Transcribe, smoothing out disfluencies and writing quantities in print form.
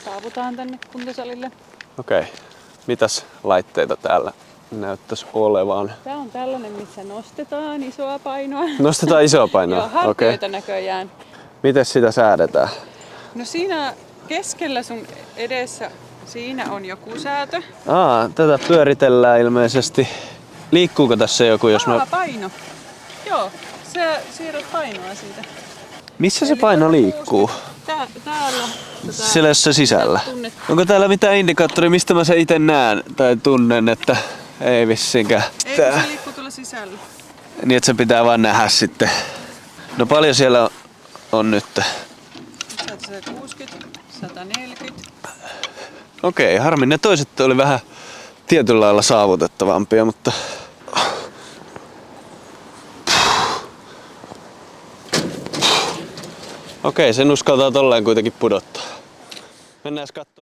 saavutaan tänne kuntosalille. Okei. Mitäs laitteita täällä näyttäisi olevan? Tää on tällainen, missä nostetaan isoa painoa. Nostetaan isoa painoa? Joo, hartioita näköjään. Miten sitä säädetään? No siinä keskellä sun edessä, siinä on joku säätö. Tätä pyöritellään ilmeisesti. Liikkuuko tässä joku, jos mä... paino. Joo, sä siirrät painoa siitä. Missä se paino liikkuu? Täällä. Siellä jossain sisällä. Onko täällä mitään indikaattoria, mistä mä sen itse näen tai tunnen, että ei vissiinkään? Ei, kun se liikkuu tuolla sisällä. Niin, että se pitää vaan nähdä sitten. No paljon siellä on nyt? 160, 140. Okei, harmi. Ne toiset oli vähän tietyllä lailla saavutettavampia, mutta... Okei, sen uskaltaa tolleen kuitenkin pudottaa. Mennään katsomaan.